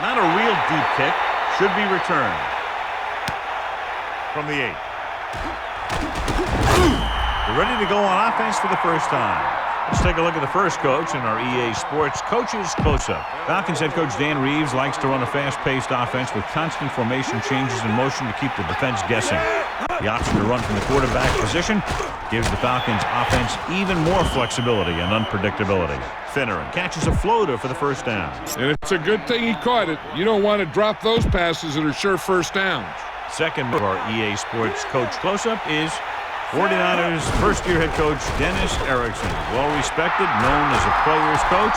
Not a real deep kick. Should be returned. From the 8. They're ready to go on offense for the first time. Let's take a look at the first coach in our EA Sports Coaches Close-Up. Falcons head coach Dan Reeves likes to run a fast-paced offense with constant formation changes in motion to keep the defense guessing. The option to run from the quarterback position gives the Falcons offense even more flexibility and unpredictability. Finneran catches a floater for the first down. And it's a good thing he caught it. You don't want to drop those passes that are sure first downs. Second of our EA Sports Coach Close-Up is 49ers first-year head coach Dennis Erickson. Well-respected, known as a player's coach,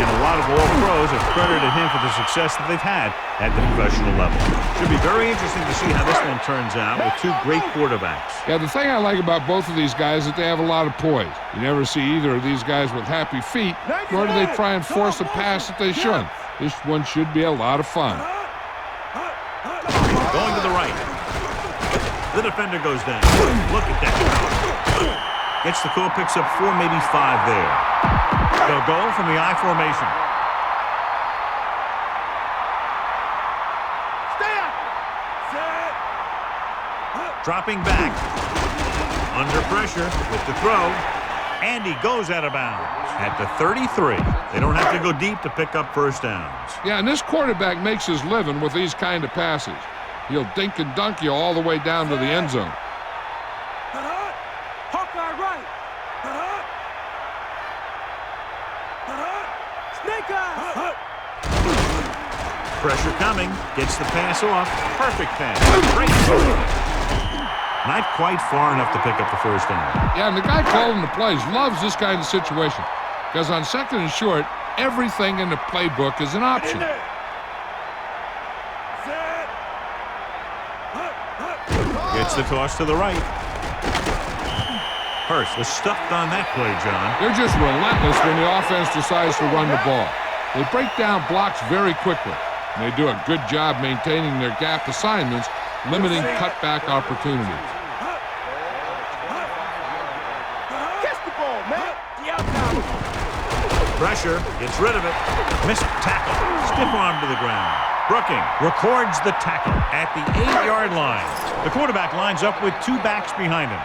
and a lot of All-Pros have credited him for the success that they've had at the professional level. Should be very interesting to see how this one turns out with two great quarterbacks. Yeah, the thing I like about both of these guys is that they have a lot of poise. You never see either of these guys with happy feet, nor do they try and force a pass that they shouldn't. This one should be a lot of fun. Going to the right. The defender goes down. Look at that. Gets the call, picks up 4, maybe 5 there. They'll go from the I formation. Stand. Dropping back. Under pressure with the throw. And he goes out of bounds at the 33. They don't have to go deep to pick up first downs. Yeah, and this quarterback makes his living with these kind of passes. He'll dink and dunk you all the way down to the end zone. Hawkeye right. Snake eyes. Pressure coming. Gets the pass off. Perfect pass. Great throw. Not quite far enough to pick up the first down. Yeah, and the guy calling the plays loves this kind of situation. Because on second and short, everything in the playbook is an option. Gets the toss to the right. Hurst was stuffed on that play, John. They're just relentless when the offense decides to run the ball. They break down blocks very quickly. And they do a good job maintaining their gap assignments, limiting cutback opportunities. Catch the ball, man. Pressure, gets rid of it. Missed tackle. Stiff arm to the ground. Brooking records the tackle at the 8-yard line. The quarterback lines up with 2 backs behind him.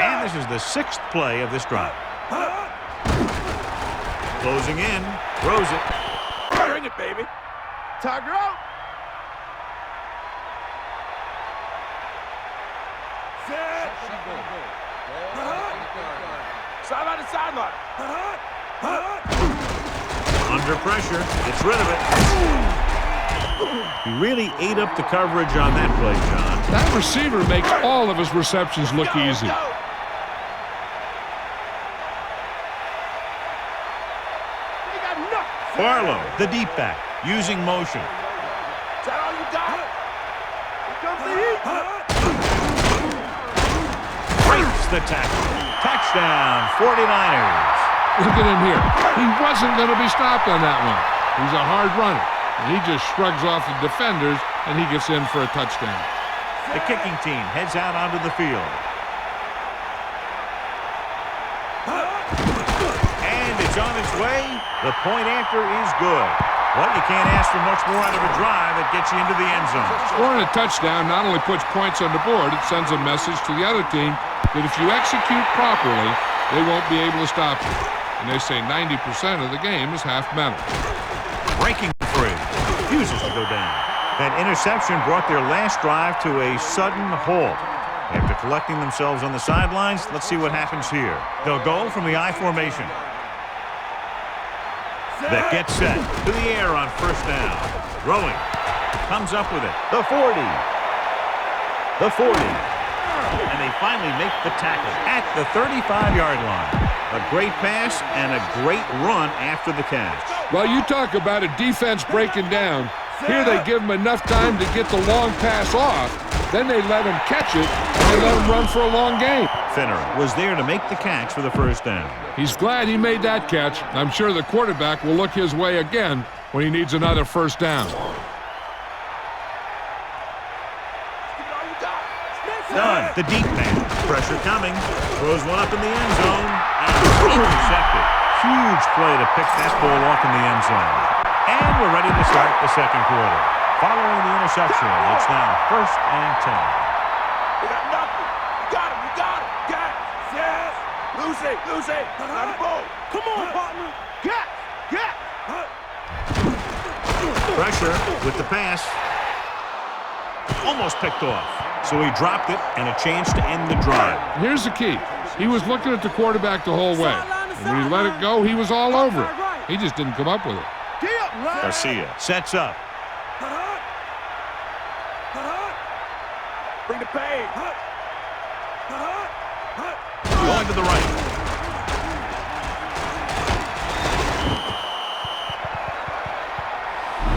And this is the 6th play of this drive. Closing in, throws it. Bring it, baby. Tiger out. Sideline to sideline. Under pressure, gets rid of it. He really ate up the coverage on that play, John. That receiver makes all of his receptions look easy. Barlow, the deep back, using motion. Is that all you got? Here comes the heat. Breaks the tackle. Touchdown, 49ers. Look at him here. He wasn't going to be stopped on that one. He's a hard runner. And he just shrugs off the defenders, and he gets in for a touchdown. The kicking team heads out onto the field. And it's on its way. The point after is good. Well, you can't ask for much more out of a drive that gets you into the end zone. Scoring a touchdown not only puts points on the board, it sends a message to the other team that if you execute properly, they won't be able to stop you. And they say 90% of the game is half mental. Breaking free. Refuses to go down. That interception brought their last drive to a sudden halt. After collecting themselves on the sidelines, let's see what happens here. They'll go from the I formation. That gets set to the air on first down. Throwing. Comes up with it. The 40. The 40. And they finally make the tackle at the 35-yard line. A great pass and a great run after the catch. Well, you talk about a defense breaking down. Here they give him enough time to get the long pass off. Then they let him catch it, and they let him run for a long game. Finneran was there to make the catch for the first down. He's glad he made that catch. I'm sure the quarterback will look his way again when he needs another first down. Done. The deep man. Pressure coming. Throws one up in the end zone. And intercepted. Huge huge play to pick that ball off in the end zone. And we're ready to start the second quarter. Following the interception, it's now 1st and 10. We got nothing. You got him. You got him. Got it. Yes. Lose it. Lose it. Not the ball. Come on, partner. Get. Pressure with the pass. Almost picked off. So he dropped it and a chance to end the drive. Here's the key. He was looking at the quarterback the whole way. And when he let it go, he was all over it. He just didn't come up with it. Garcia sets up. Bring the pain. Going to the right.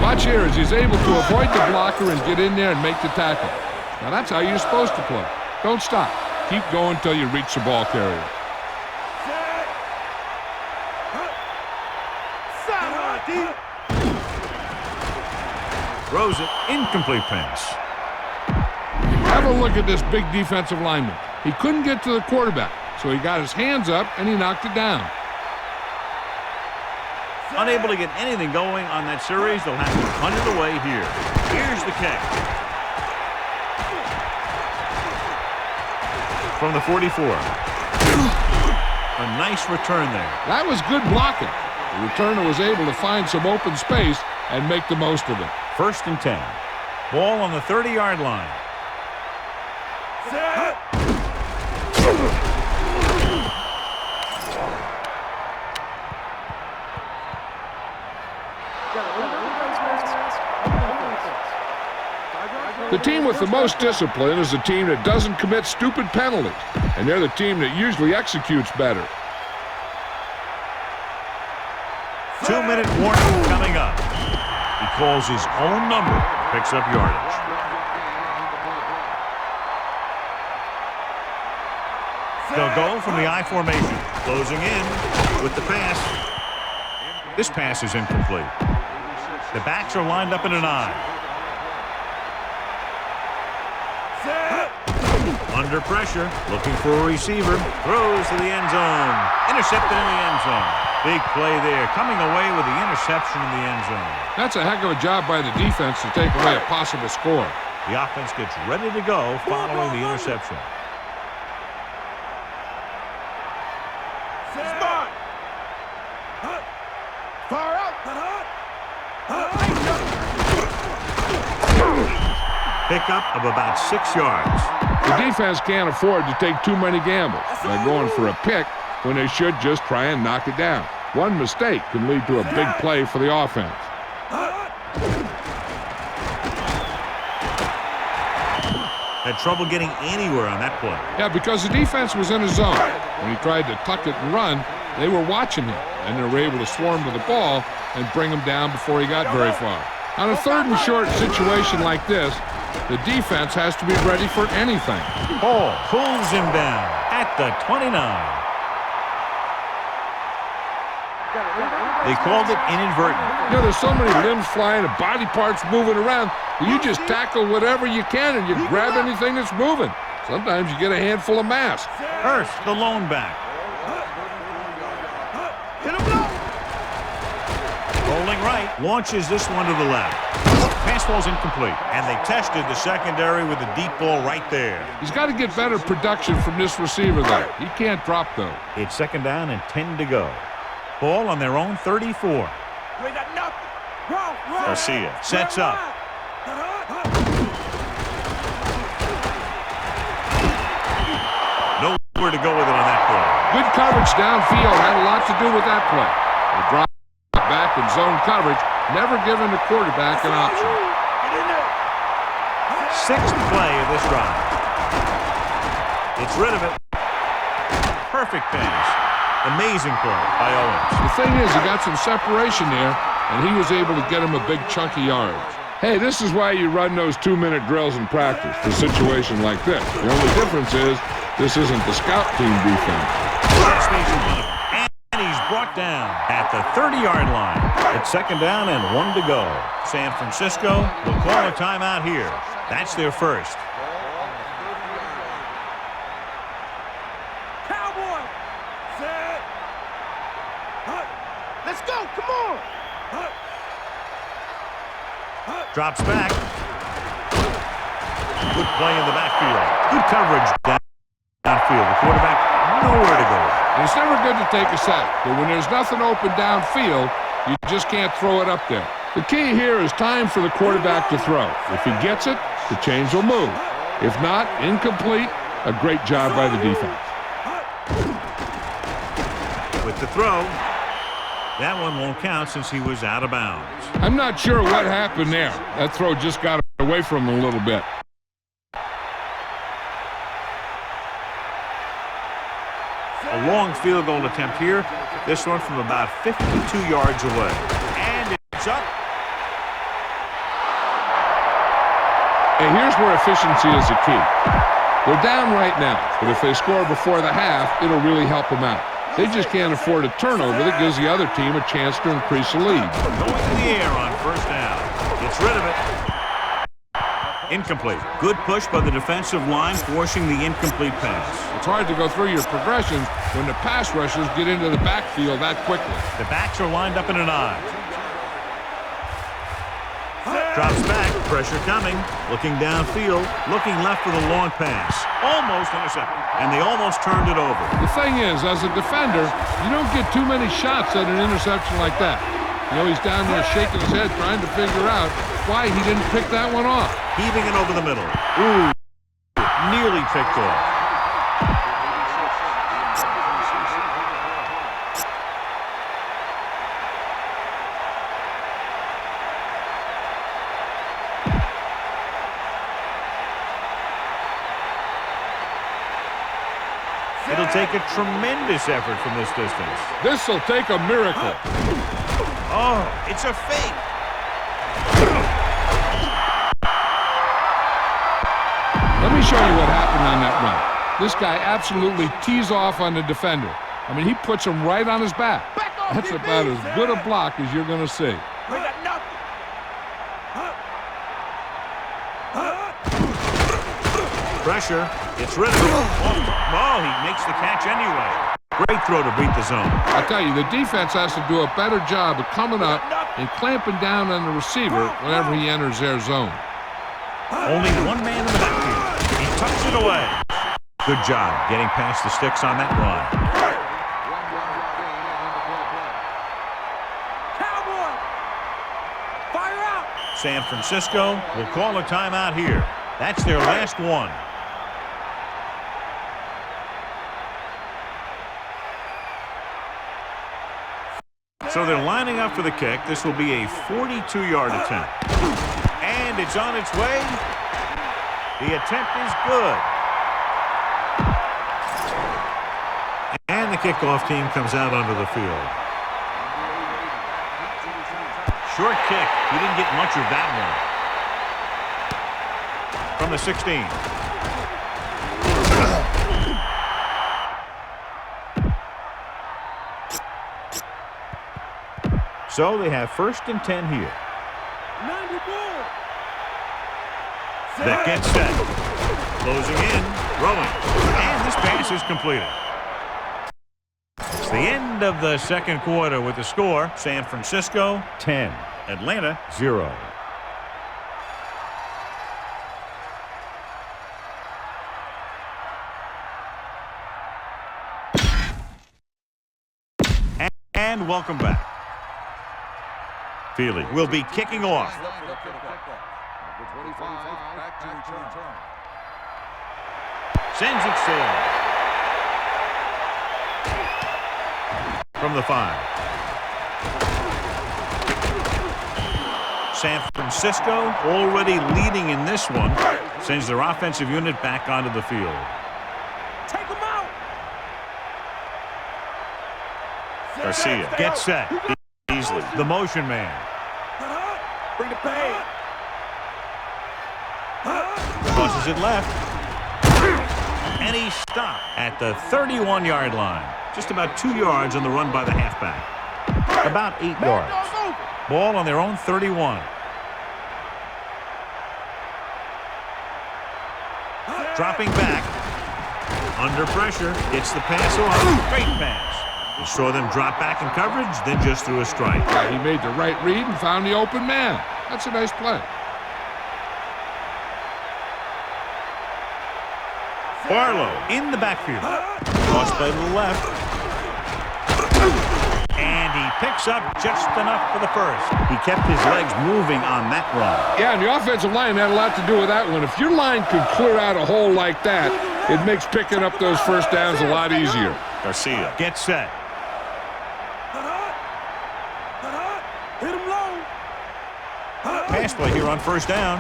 Watch here as he's able to avoid the blocker and get in there and make the tackle. Now that's how you're supposed to play. Don't stop. Keep going until you reach the ball carrier. Throws it. Incomplete pass. Have a look at this big defensive lineman. He couldn't get to the quarterback, so he got his hands up and he knocked it down. Unable to get anything going on that series, they'll have to punt it away here. Here's the kick. From the 44. A nice return there. That was good blocking. The returner was able to find some open space and make the most of it. 1st and 10. Ball on the 30-yard line. The team with the most discipline is the team that doesn't commit stupid penalties, and they're the team that usually executes better. 2-minute warning coming up. He calls his own number, picks up yardage. They'll go from the I formation, closing in with the pass. This pass is incomplete. The backs are lined up in an I. Under pressure, looking for a receiver. Throws to the end zone. Intercepted in the end zone. Big play there, coming away with the interception in the end zone. That's a heck of a job by the defense to take away a possible score. The offense gets ready to go following the interception. Smart. Far out. Pickup of about 6 yards. The defense can't afford to take too many gambles. They're going for a pick when they should just try and knock it down. One mistake can lead to a big play for the offense. Had trouble getting anywhere on that play. Yeah, because the defense was in a zone. When he tried to tuck it and run, they were watching him, and they were able to swarm to the ball and bring him down before he got very far. On a 3rd and short situation like this, the defense has to be ready for anything. Hall pulls him down at the 29. They called it inadvertent. You know, there's so many limbs flying and body parts moving around. You just tackle whatever you can and you grab anything that's moving. Sometimes you get a handful of mass. Hurst, the lone back. Rolling right, launches this one to the left. Pass ball's incomplete, and they tested the secondary with a deep ball right there. He's got to get better production from this receiver there. He can't drop, though. It's 2nd down and 10 to go. Ball on their own 34. You ain't got nothing. Garcia sets up. Nowhere to go with it on that play. Good coverage downfield had a lot to do with that play. They dropped back in zone coverage, never giving the quarterback an option. 6th play of this drive. It's rid of it. Perfect pass. Amazing play by Owens. The thing is, he got some separation there, and he was able to get him a big chunk of yards. Hey, this is why you run those 2-minute drills in practice for situations like this. The only difference is this isn't the scout team defense. And he's brought down at the 30-yard line. It's 2nd down and 1 to go. San Francisco will call a timeout here. That's their first. Let's go. Come on. Drops back. Good play in the backfield. Good coverage downfield. The quarterback nowhere to go. And it's never good to take a sack, but when there's nothing open downfield, you just can't throw it up there. The key here is time for the quarterback to throw. If he gets it, the chains will move. If not, incomplete, a great job by the defense. With the throw, that one won't count since he was out of bounds. I'm not sure what happened there. That throw just got away from him a little bit. A long field goal attempt here. This one from about 52 yards away. And it's up. And here's where efficiency is the key. They're down right now, but if they score before the half, it'll really help them out. They just can't afford a turnover that gives the other team a chance to increase the lead. Going in the air on first down. Gets rid of it. Incomplete. Good push by the defensive line, forcing the incomplete pass. It's hard to go through your progressions when the pass rushers get into the backfield that quickly. The backs are lined up in an I. Drops back. Pressure coming. Looking downfield. Looking left for the long pass. Almost intercepted. And they almost turned it over. The thing is, as a defender, you don't get too many shots at an interception like that. You know, he's down there shaking his head trying to figure out why he didn't pick that one off. Heaving it over the middle. Ooh, nearly picked off. It'll take a tremendous effort from this distance. This'll take a miracle. Oh, it's a fake. Let me show you what happened on that run. This guy absolutely tees off on the defender. I mean, he puts him right on his back. That's about as good a block as you're going to see. Pressure. It's rid of it. Oh, he makes the catch anyway. Great throw to beat the zone. I'll tell you, the defense has to do a better job of coming up and clamping down on the receiver whenever he enters their zone. Only one man in the backfield. He tucks it away. Good job getting past the sticks on that run. Cowboy! Fire out! San Francisco will call a timeout here. That's their last one. So they're lining up for the kick. This will be a 42-yard attempt. And it's on its way. The attempt is good. And the kickoff team comes out onto the field. Short kick. He didn't get much of that one. From the 16. So they have 1st and 10 here. 94. That gets set. Closing in, throwing. And this pass is completed. It's the end of the second quarter with the score. San Francisco 10, Atlanta 0. And welcome back. Feely will be kicking off. Sends it sailing. From the 5. San Francisco already leading in this one. Sends their offensive unit back onto the field. Take him out. Garcia gets set. Easily. The motion man. Bring the pain. Crosses it left. And he stopped at the 31-yard line. Just about 2 yards on the run by the halfback. About 8 yards. Ball on their own 31. Dropping back. Under pressure. Gets the pass off. Great pass. He saw them drop back in coverage, then just threw a strike. Yeah, he made the right read and found the open man. That's a nice play. Barlow in the backfield. Cross play to the left. And he picks up just enough for the first. He kept his legs moving on that run. Yeah, and the offensive line had a lot to do with that one. If your line could clear out a hole like that, it makes picking up those first downs a lot easier. Garcia gets set. Hit him low. Pass play here on first down.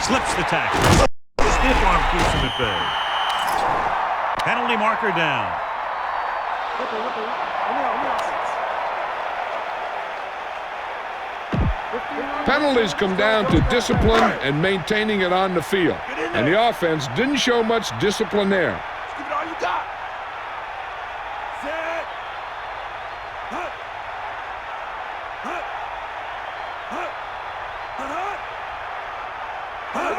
Slips the tackle. Stiff arm keeps him at bay. Penalty marker down. Penalties come down to discipline and maintaining it on the field. And the offense didn't show much discipline there. Give it all you got. Set.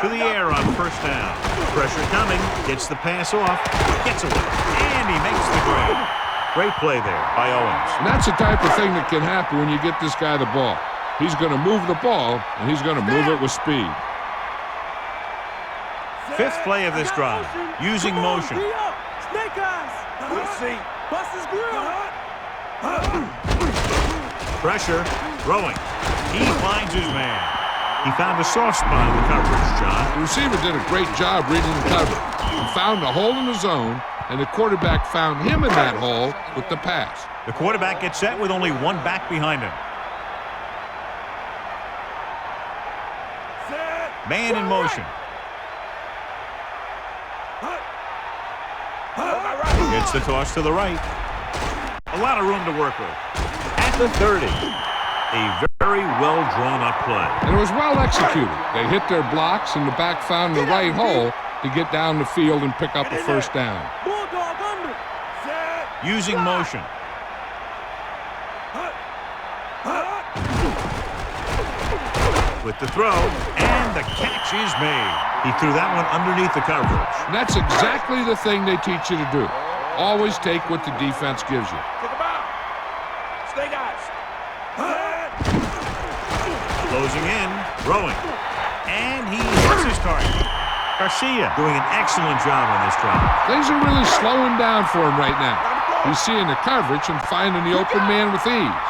To the air on first down. Pressure coming. Gets the pass off. Gets away. And he makes the grab. Great play there by Owens. And that's the type of thing that can happen when you get this guy the ball. He's going to move the ball, and he's going to move it with speed. Fifth play of this drive. Using motion. Snake eyes. We'll see. Bust his grill. Pressure. Throwing. He finds his man. He found a soft spot in the coverage, John. The receiver did a great job reading the coverage. He found a hole in the zone, and the quarterback found him in that hole with the pass. The quarterback gets set with only one back behind him. Man in motion. Gets the toss to the right. A lot of room to work with. At the 30. A very well drawn up play. And it was well executed. They hit their blocks, and the back found the right hole to get down the field and pick up a first down. Bulldog under. Using motion. With the throw, and the catch is made. He threw that one underneath the coverage. And that's exactly the thing they teach you to do. Always take what the defense gives you. Take him out. Snake eyes. Closing in, throwing. And he hits his target. Garcia doing an excellent job on this drive. Things are really slowing down for him right now. He's seeing the coverage and finding the open man with ease.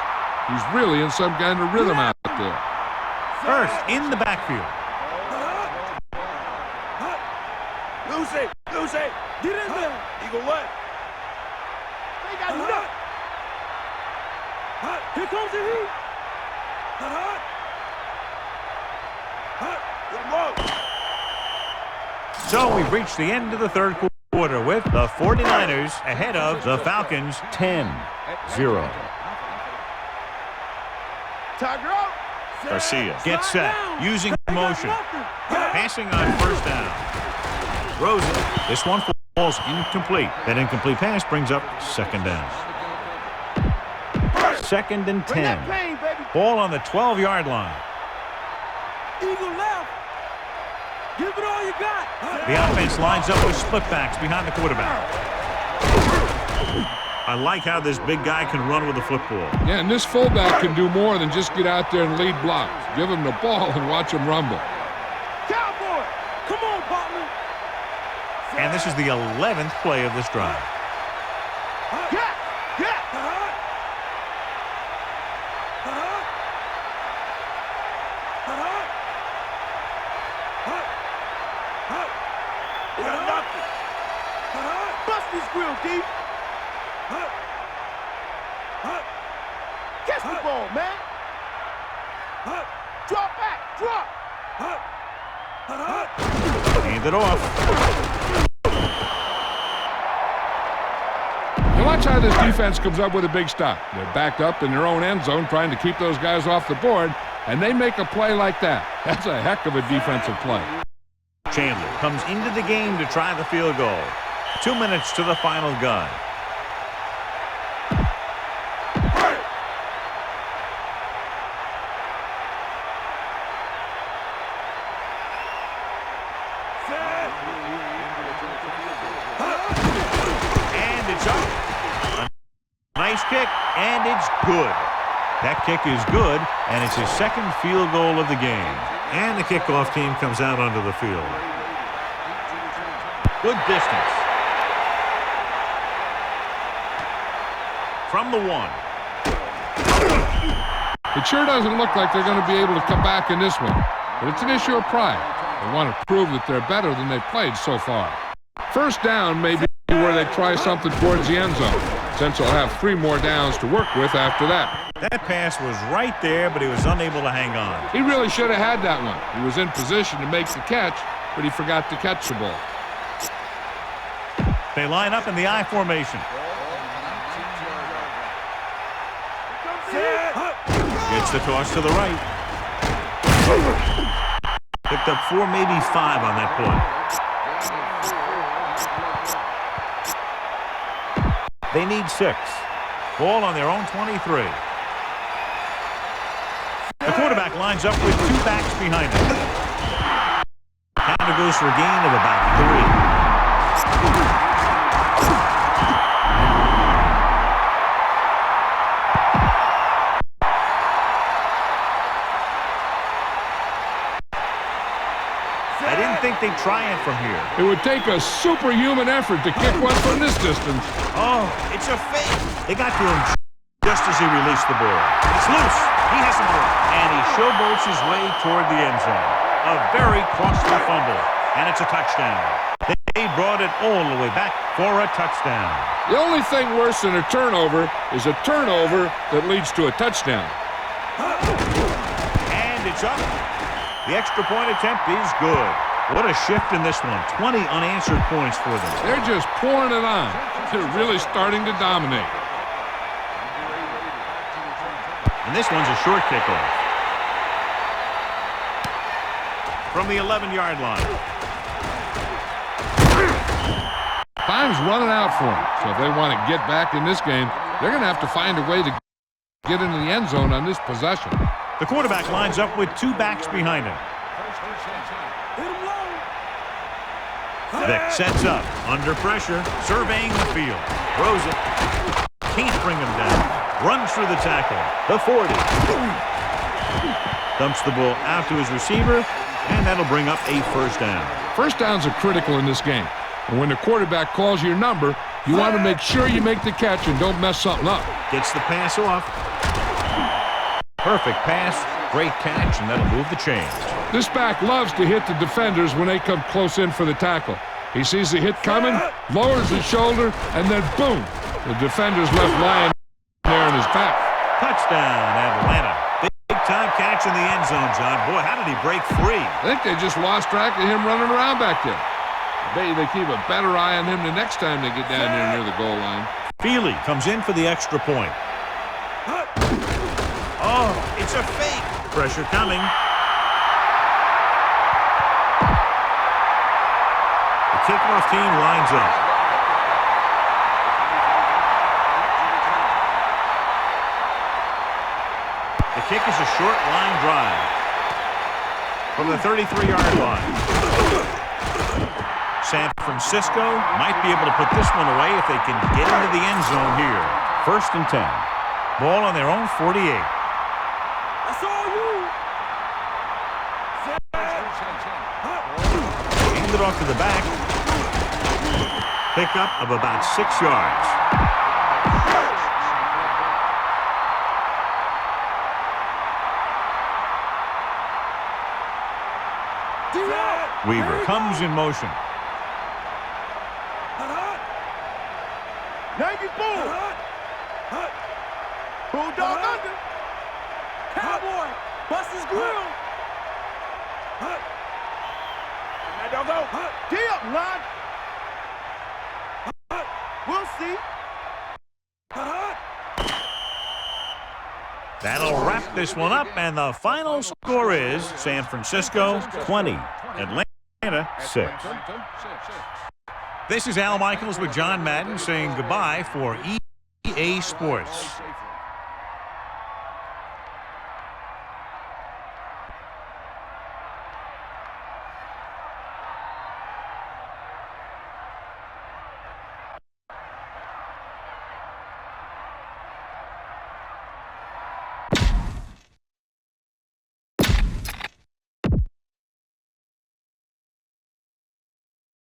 He's really in some kind of rhythm out there. First in the backfield. Lucy. Get in there. Eagle left. They got enough. Here comes the heat. Good luck. So we've reached the end of the third quarter with the 49ers ahead of the Falcons 10-0. Tiger out. Garcia gets set, using motion. Passing on first down. Throws it. This one falls incomplete. That incomplete pass brings up second down. 2nd and 10. Ball on the 12-yard line. Eagle left. Give it all you got. The offense lines up with split backs behind the quarterback. I like how this big guy can run with the football. Yeah, and this fullback can do more than just get out there and lead blocks. Give him the ball and watch him rumble. Cowboy. Come on, partner. And this is the 11th play of this drive. Yeah. We got nothing. Bust this grill, D. Catch the ball, man. Drop back. Drop. Hand it off. Now watch how this defense comes up with a big stop. They're backed up in their own end zone trying to keep those guys off the board, and they make a play like that. That's a heck of a defensive play. Chandler comes into the game to try the field goal. 2 minutes to the final gun. And it's up. And it's good. That kick is good, and it's his second field goal of the game. And the kickoff team comes out onto the field. Good distance. From the 1. It sure doesn't look like they're going to be able to come back in this one, but it's an issue of pride. They want to prove that they're better than they've played so far. First down may be where they try something towards the end zone, since they'll have 3 more downs to work with after that. That pass was right there, but he was unable to hang on. He really should have had that one. He was in position to make the catch, but he forgot to catch the ball. They line up in the I formation. Gets the toss to the right. Picked up 4, maybe 5 on that play. They need 6. Ball on their own 23. The quarterback lines up with 2 backs behind him. Counter goes for a gain of about 3. I didn't think they'd triumph from here. It would take a superhuman effort to kick one from this distance. Oh, it's a fake. They got to him just as he released the ball. It's loose. He has some room. And he showboats his way toward the end zone. A very costly fumble. And it's a touchdown. They brought it all the way back for a touchdown. The only thing worse than a turnover is a turnover that leads to a touchdown. And it's up. The extra point attempt is good. What a shift in this one. 20 unanswered points for them. They're just pouring it on. They're really starting to dominate. And this one's a short kickoff. From the 11-yard line. Time's running out for them. So if they want to get back in this game, they're going to have to find a way to get into the end zone on this possession. The quarterback lines up with 2 backs behind him. Vick sets up, under pressure, surveying the field. Throws it. Can't bring him down. Runs through the tackle. The 40. Dumps the ball out to his receiver, and that'll bring up a first down. First downs are critical in this game. And when the quarterback calls your number, you want to make sure you make the catch and don't mess something up. Gets the pass off. Perfect pass, great catch, and that'll move the chains. This back loves to hit the defenders when they come close in for the tackle. He sees the hit coming, lowers his shoulder, and then boom, the defender's left lying there in his path. Touchdown, Atlanta. Big-time catch in the end zone, John. Boy, how did he break free? I think they just lost track of him running around back there. I bet you they keep a better eye on him the next time they get down there near the goal line. Feely comes in for the extra point. Oh, it's a fake. Pressure coming. The kickoff team lines up. The kick is a short line drive from the 33-yard line. San Francisco might be able to put this one away if they can get into the end zone here. 1st and 10. Ball on their own 48. That's all you. Hand it off to the back. Pickup of about 6 yards. Weaver comes in motion. Yankee bull. Bulldog under. Cowboy. Bust his grill. Now don't go. Get up, line. We'll see. That'll wrap this one up, and the final score is San Francisco 20, Atlanta 6. This is Al Michaels with John Madden saying goodbye for EA Sports.